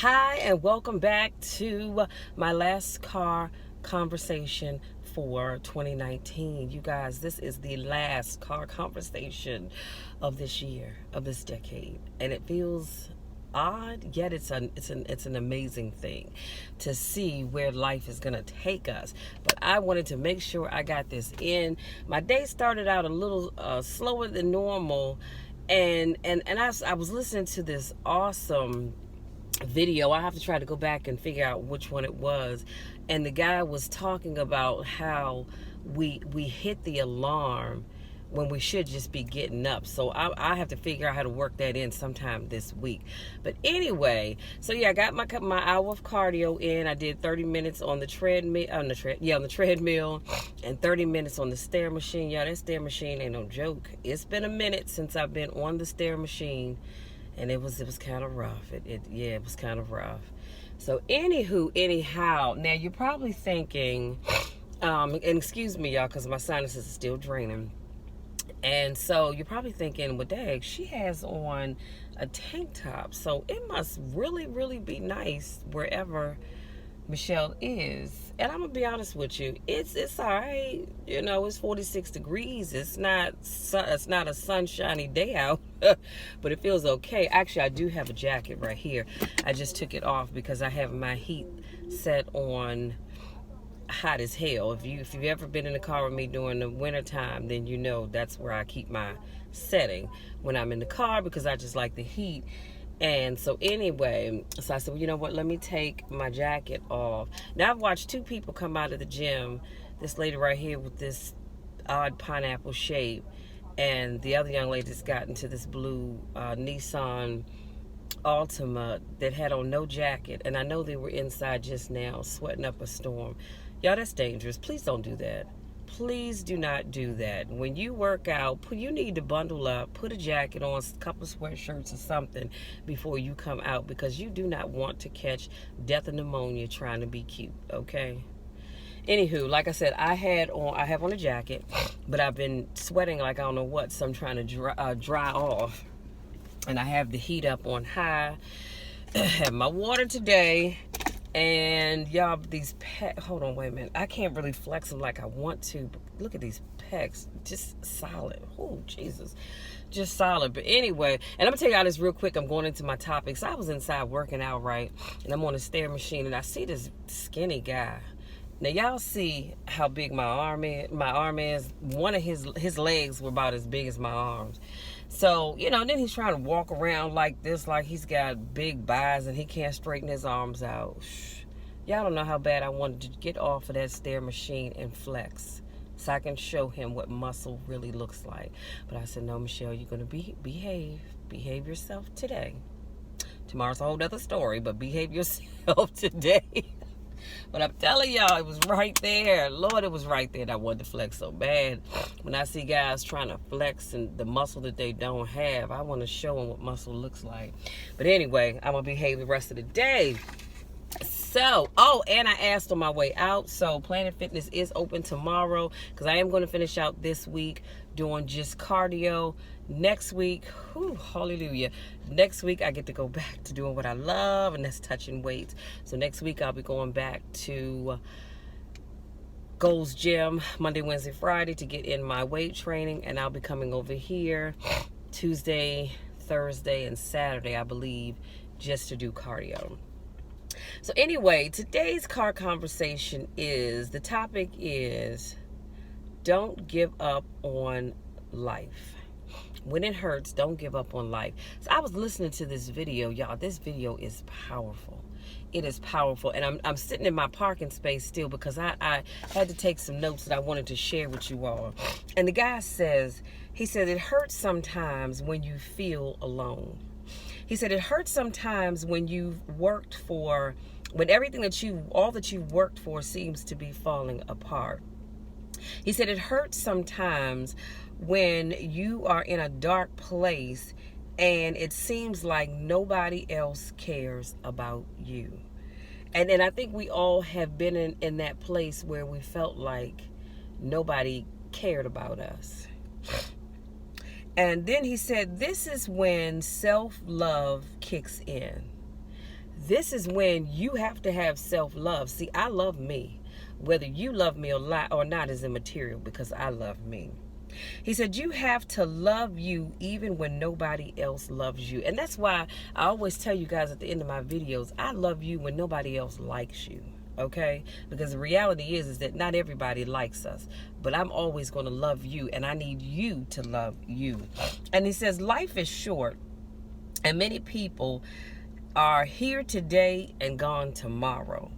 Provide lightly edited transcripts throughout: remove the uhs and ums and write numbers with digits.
Hi, and welcome back to my last car conversation for 2019. You guys, this is the last car conversation of this year, of this decade, and it feels odd, yet it's an amazing thing to see where life is gonna take us. But I wanted to make sure I got this in. My day started out a little slower than normal, and I was listening to this awesome video. I have to try to go back and figure out which one it was, and the guy was talking about how we hit the alarm when we should just be getting up. So I have to figure out how to work that in sometime this week. But anyway, so yeah, I got my hour of cardio in. I did 30 minutes on the treadmill, on the treadmill, and 30 minutes on the stair machine. Yeah, that stair machine ain't no joke. It's been a minute since I've been on the stair machine, and it was kind of rough. It was kind of rough. So anyhow, now you're probably thinking, and excuse me, y'all, because my sinuses are still draining. And so you're probably thinking, well, dang, she has on a tank top, so it must really, really be nice wherever Michelle is. And I'm gonna be honest with you, it's all right. You know, it's 46 degrees. It's not a sunshiny day out, but it feels okay. Actually, I do have a jacket right here. I just took it off because I have my heat set on hot as hell. If you've ever been in the car with me during the winter time, then you know that's where I keep my setting when I'm in the car, because I just like the heat. And so anyway, so I said, well, you know what, let me take my jacket off. Now I've watched two people come out of the gym. This lady right here with this odd pineapple shape, and the other young lady's got into this blue Nissan Altima that had on no jacket, and I know they were inside just now sweating up a storm. Y'all, that's dangerous. Please don't do that. Please do not do that. When you work out, you need to bundle up, put a jacket on, a couple of sweatshirts or something before you come out, because you do not want to catch death and pneumonia trying to be cute, okay? Anywho, like I said, I have on a jacket, but I've been sweating like I don't know what, so I'm trying to dry off. And I have the heat up on high. I have my water today. And y'all, these pecs, hold on, wait a minute. I can't really flex them like I want to, but look at these pecs, just solid. Oh, Jesus, just solid. But anyway, and I'm gonna tell y'all this real quick. I'm going into my topics. I was inside working out, right? And I'm on a stair machine, and I see this skinny guy. Now y'all see how big my arm is. One of his legs were about as big as my arms. So, you know, then he's trying to walk around like this, like he's got big thighs and he can't straighten his arms out. Y'all don't know how bad I wanted to get off of that stair machine and flex, so I can show him what muscle really looks like. But I said, no, Michelle, you're going to behave yourself today. Tomorrow's a whole other story, but behave yourself today. But I'm telling y'all, it was right there. Lord, it was right there. And I wanted to flex so bad. When I see guys trying to flex and the muscle that they don't have, I want to show them what muscle looks like. But anyway, I'm going to behave the rest of the day. So, and I asked on my way out. So Planet Fitness is open tomorrow, because I am going to finish out this week doing just cardio. Next week, hallelujah. Next week, I get to go back to doing what I love, and that's touching weights. So next week, I'll be going back to Gold's Gym Monday, Wednesday, Friday to get in my weight training, and I'll be coming over here Tuesday, Thursday, and Saturday, I believe, just to do cardio. So anyway, today's car conversation the topic is, don't give up on life. When it hurts, don't give up on life. So I was listening to this video, y'all. This video is powerful. It is powerful. And I'm sitting in my parking space still, because I had to take some notes that I wanted to share with you all. And the guy says, it hurts sometimes when you feel alone. He said, it hurts sometimes when everything all that you've worked for seems to be falling apart. He said, it hurts sometimes when you are in a dark place and it seems like nobody else cares about you. And I think we all have been in that place where we felt like nobody cared about us. And then he said, this is when self-love kicks in. This is when you have to have self-love. See, I love me. Whether you love me or not is immaterial, because I love me. He said, you have to love you even when nobody else loves you. And that's why I always tell you guys at the end of my videos, I love you when nobody else likes you. Okay? Because the reality is that not everybody likes us. But I'm always going to love you, and I need you to love you. And he says, life is short, and many people are here today and gone tomorrow.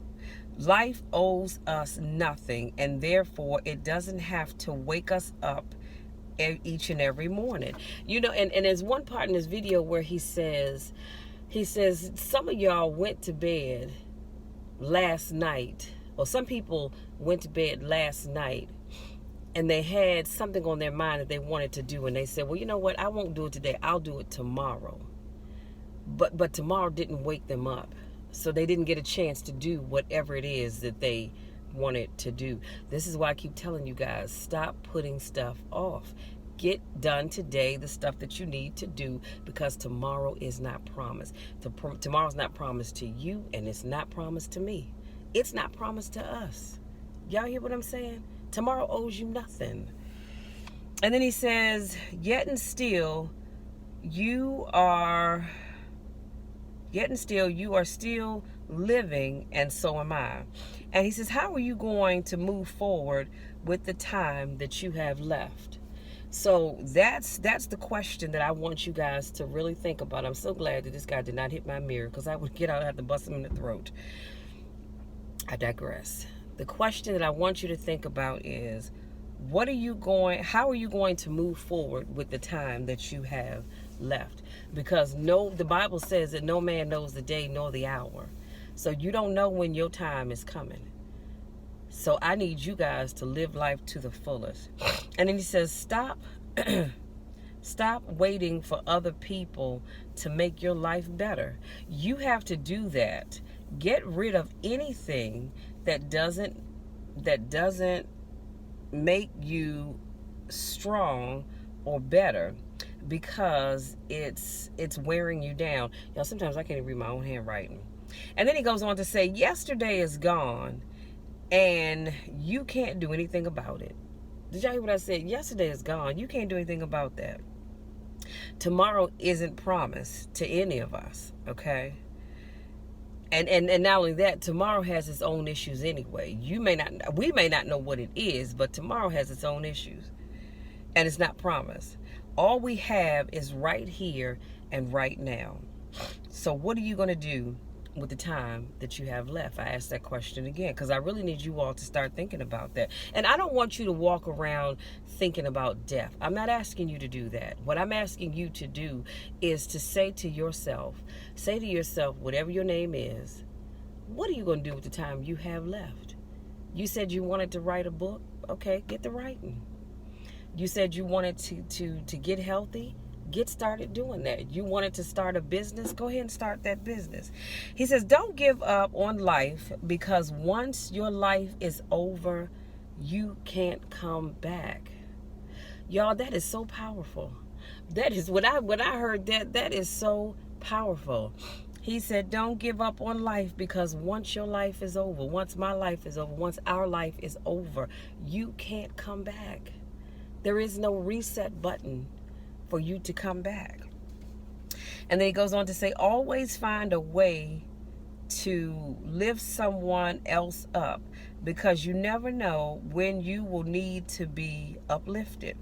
Life owes us nothing, and therefore it doesn't have to wake us up each and every morning. You know, and there's one part in this video where he says, some of y'all went to bed last night, or some people went to bed last night and they had something on their mind that they wanted to do, and they said, well, you know what, I won't do it today, I'll do it tomorrow. But tomorrow didn't wake them up, so they didn't get a chance to do whatever it is that they wanted to do. This is why I keep telling you guys, stop putting stuff off. Get done today the stuff that you need to do, because tomorrow is not promised. Tomorrow's not promised to you, and it's not promised to me. It's not promised to us. Y'all hear what I'm saying? Tomorrow owes you nothing. And then he says, yet and still you are still living, and so am I. And he says, how are you going to move forward with the time that you have left? So that's the question that I want you guys to really think about. I'm so glad that this guy did not hit my mirror, because I would get out and have to bust him in the throat. I digress. The question that I want you to think about is, how are you going to move forward with the time that you have left? Because the Bible says that no man knows the day nor the hour. So you don't know when your time is coming. So I need you guys to live life to the fullest. And then he says, stop waiting for other people to make your life better. You have to do that. Get rid of anything that doesn't make you strong or better, because it's wearing you down. Y'all, sometimes I can't even read my own handwriting. And then he goes on to say, yesterday is gone and you can't do anything about it. Did y'all hear what I said? Yesterday is gone. You can't do anything about that. Tomorrow isn't promised to any of us, okay? And not only that, tomorrow has its own issues anyway. We may not know what it is, but tomorrow has its own issues. And it's not promised. All we have is right here and right now. So what are you going to do with the time that you have left? I asked that question again, because I really need you all to start thinking about that. And I don't want you to walk around thinking about death. I'm not asking you to do that. What I'm asking you to do is to say to yourself, whatever your name is, what are you going to do with the time you have left? You said you wanted to write a book. Okay, get to writing. You said you wanted to get healthy. Get started doing that. You wanted to start a business. Go ahead and start that business. He says, don't give up on life, because once your life is over, you can't come back. Y'all, that is so powerful. That is when I heard that is so powerful. He said, don't give up on life, because once your life is over, once my life is over, once our life is over, you can't come back. There is no reset button for you to come back. And then he goes on to say, always find a way to lift someone else up, because you never know when you will need to be uplifted.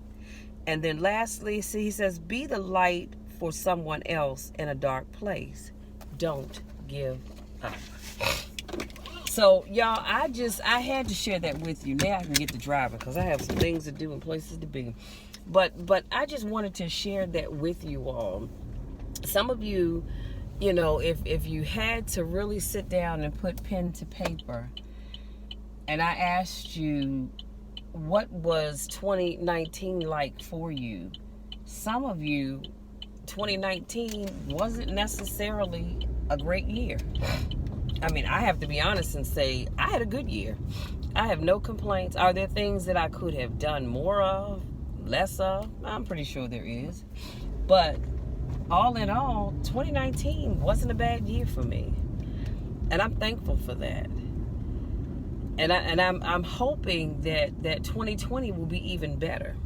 And then lastly, see, he says, be the light for someone else in a dark place. Don't give up. So y'all, I had to share that with you. Now I can get to driving, because I have some things to do and places to be. But I just wanted to share that with you all. Some of you, you know, if you had to really sit down and put pen to paper, and I asked you, what was 2019 like for you? Some of you, 2019 wasn't necessarily a great year. I mean, I have to be honest and say, I had a good year. I have no complaints. Are there things that I could have done more of, less of? I'm pretty sure there is. But all in all, 2019 wasn't a bad year for me. And I'm thankful for that. And I'm hoping that 2020 will be even better.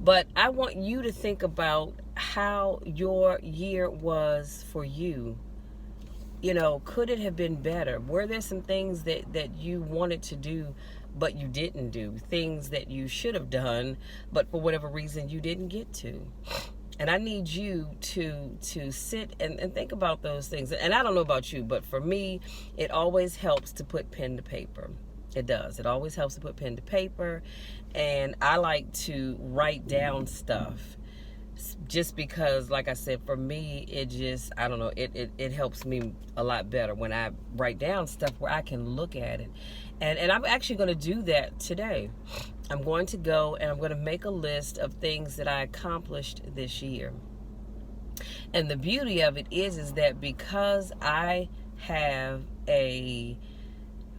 But I want you to think about how your year was for you. You know, could it have been better? Were there some things that you wanted to do but you didn't do? Things that you should have done but for whatever reason you didn't get to? And I need you to sit and think about those things. And I don't know about you, but for me, it always helps to put pen to paper. It does. It always helps to put pen to paper. And I like to write down stuff. Just because, like I said, for me, it just, I don't know, it helps me a lot better when I write down stuff where I can look at it. And I'm actually going to do that today. I'm going to go and I'm going to make a list of things that I accomplished this year. And the beauty of it is that because I have a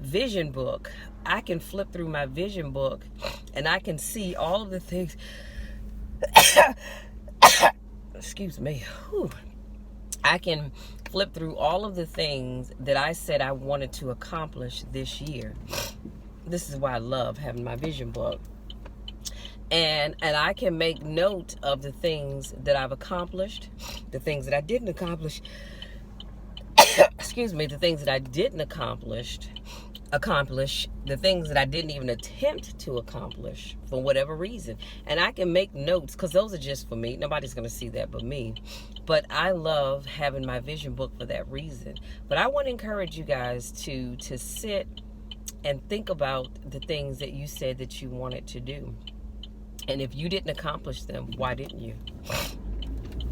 vision book, I can flip through my vision book and I can see all of the things. Excuse me. Whew. I can flip through all of the things that I said I wanted to accomplish this year. This is why I love having my vision book. And I can make note of the things that I've accomplished, the things that I didn't accomplish. Excuse me, the things that I didn't accomplish, the things that I didn't even attempt to accomplish for whatever reason. And I can make notes because those are just for me. Nobody's going to see that but me. But I love having my vision book for that reason. But I want to encourage you guys to sit and think about the things that you said that you wanted to do. And if you didn't accomplish them, why didn't you?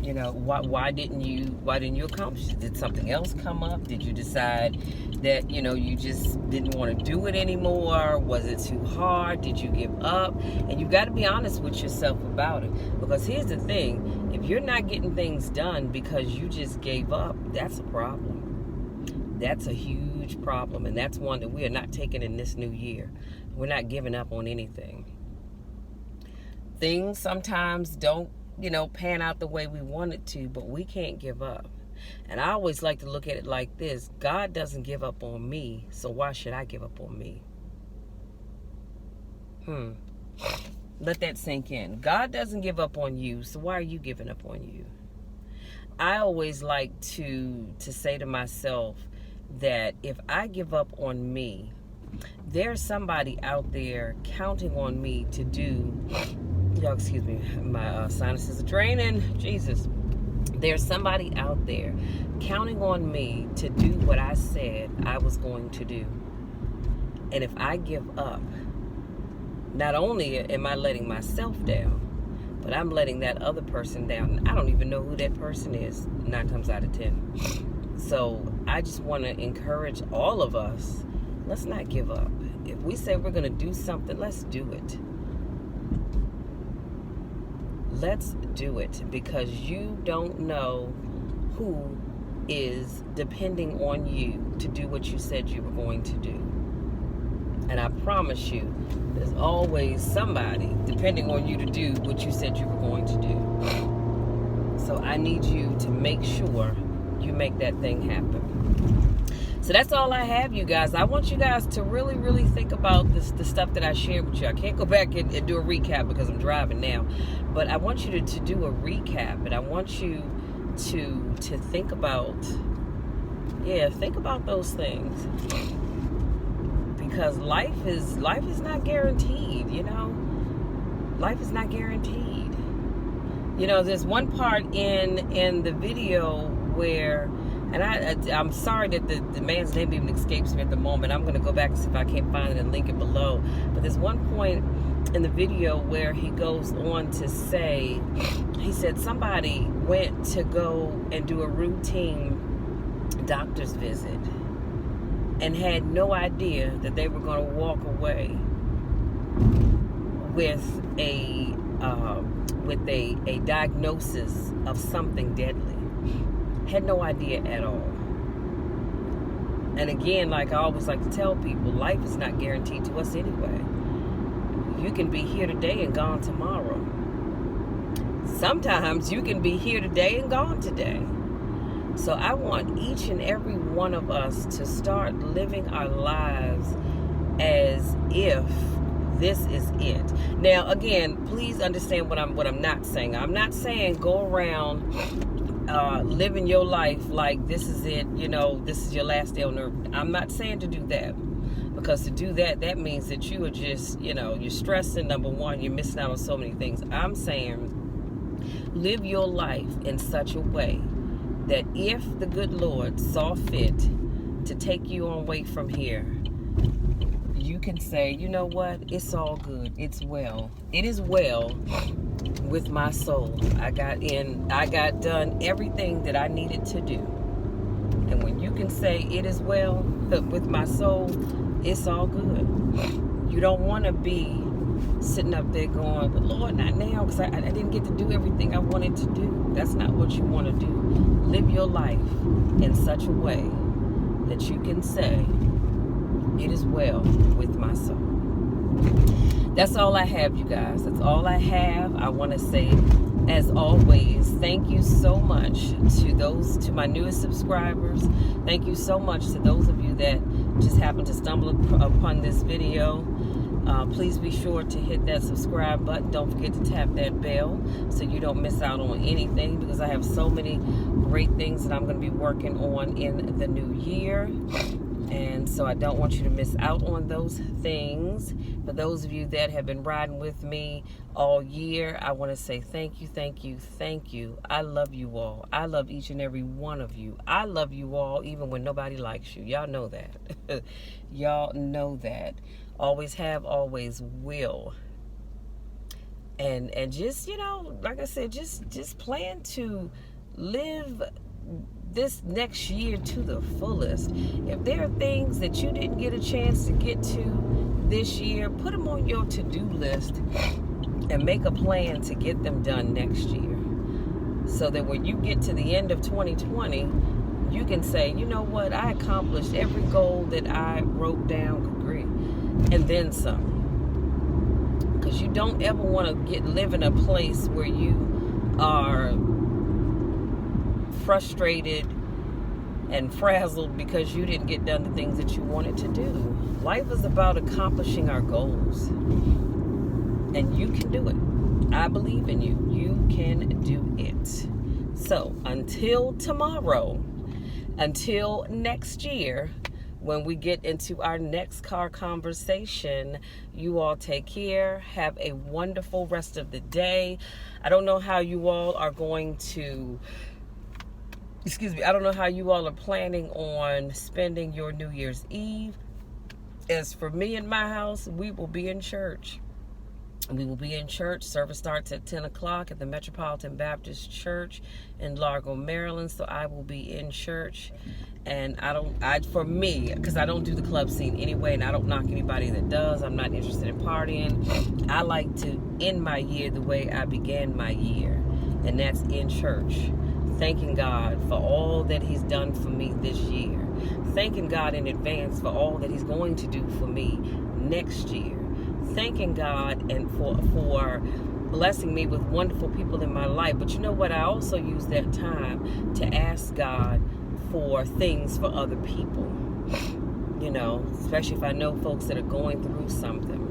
You know, why didn't you accomplish it? Did something else come up? Did you decide that, you know, you just didn't want to do it anymore? Was it too hard? Did you give up? And you got to be honest with yourself about it. Because here's the thing, if you're not getting things done because you just gave up, that's a problem. That's a huge problem. And that's one that we are not taking in this new year. We're not giving up on anything. Things sometimes don't, you know, pan out the way we want it to, but we can't give up. And I always like to look at it like this: God doesn't give up on me, so why should I give up on me? Let that sink in. God doesn't give up on you, so why are you giving up on you? I always like to say to myself that if I give up on me, there's somebody out there counting on me to do. Y'all, excuse me, my sinuses are draining. Jesus. There's somebody out there counting on me to do what I said I was going to do. And if I give up, not only am I letting myself down, but I'm letting that other person down. And I don't even know who that person is 9 times out of 10. So I just want to encourage all of us, let's not give up. If we say we're going to do something, let's do it. Let's do it, because you don't know who is depending on you to do what you said you were going to do. And I promise you, there's always somebody depending on you to do what you said you were going to do. So I need you to make sure you make that thing happen. So that's all I have, you guys. I want you guys to really, really think about the stuff that I shared with you. I can't go back and do a recap because I'm driving now. But I want you to do a recap. And I want you to think about, think about those things. Because life is not guaranteed, you know. Life is not guaranteed. You know, there's one part in the video where... And I'm sorry that the man's name even escapes me at the moment. I'm going to go back and see if I can't find it and link it below. But there's one point in the video where he goes on to say, he said somebody went to go and do a routine doctor's visit and had no idea that they were going to walk away with a diagnosis of something deadly. Had no idea at all. And again, like I always like to tell people, life is not guaranteed to us anyway. You can be here today and gone tomorrow. Sometimes you can be here today and gone today. So I want each and every one of us to start living our lives as if this is it. Now, again, please understand what I'm not saying. I'm not saying go around living your life like this is it, this is your last day on earth. I'm not saying to do that, because to do that means that you are just, you're stressing. Number one, you're missing out on so many things. I'm saying live your life in such a way that if the good Lord saw fit to take you away from here, you can say, you know what, it's all good, it's well, it is well with my soul. I got done everything that I needed to do. And when you can say it is well with my soul, it's all good. You don't want to be sitting up there going, but Lord, not now, because I didn't get to do everything I wanted to do. That's not what you want to do. Live your life in such a way that you can say, it is well with my soul. That's all I have, you guys. That's all I have. I want to say, as always, thank you so much to my newest subscribers. Thank you so much to those of you that just happened to stumble upon this video. Please be sure to hit that subscribe button. Don't forget to tap that bell so you don't miss out on anything, because I have so many great things that I'm going to be working on in the new year. And so I don't want you to miss out on those things. For those of you that have been riding with me all year, I want to say thank you, thank you, thank you. I love you all. I love each and every one of you. I love you all even when nobody likes you. Y'all know that. Y'all know that. Always have, always will. And just, like I said, just plan to live this next year to the fullest. If there are things that you didn't get a chance to get to this year, put them on your to-do list and make a plan to get them done next year, so that when you get to the end of 2020, you can say, you know what, I accomplished every goal that I wrote down, and then some. Because you don't ever want to live in a place where you are frustrated and frazzled because you didn't get done the things that you wanted to do. Life is about accomplishing our goals, and you can do it. I believe in you. You can do it. So until tomorrow, until next year, when we get into our next car conversation, you all take care. Have a wonderful rest of the day. I don't know how you all are going to, I don't know how you all are planning on spending your New Year's Eve. As for me and my house, we will be in church. We will be in church. Service starts at 10 o'clock at the Metropolitan Baptist Church in Largo, Maryland. So I will be in church. And for me, because I don't do the club scene anyway, and I don't knock anybody that does. I'm not interested in partying. I like to end my year the way I began my year, and that's in church. Thanking God for all that He's done for me this year. Thanking God in advance for all that He's going to do for me next year. Thanking God and for blessing me with wonderful people in my life. But you know what? I also use that time to ask God for things for other people. Especially if I know folks that are going through something.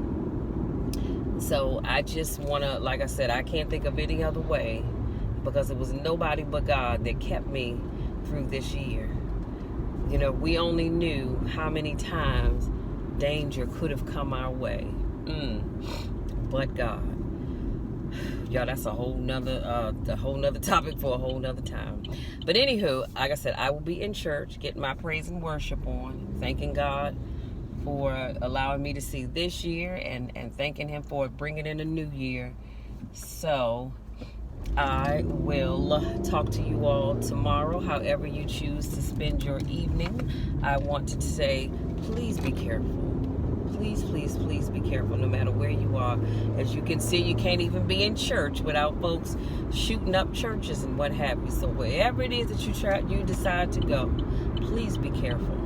So I just want to, like I said, I can't think of any other way, because it was nobody but God that kept me through this year. We only knew how many times danger could have come our way. But God. Y'all, that's a whole nother topic for a whole nother time. But anywho, like I said, I will be in church, getting my praise and worship on, thanking God for allowing me to see this year, and thanking Him for bringing in a new year. So I will talk to you all tomorrow, however you choose to spend your evening. I want to say, please be careful. Please, please, please be careful no matter where you are. As you can see, you can't even be in church without folks shooting up churches and what have you. So wherever it is that you decide to go, please be careful.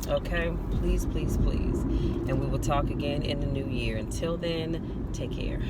Okay? Please, please, please. And we will talk again in the new year. Until then, take care.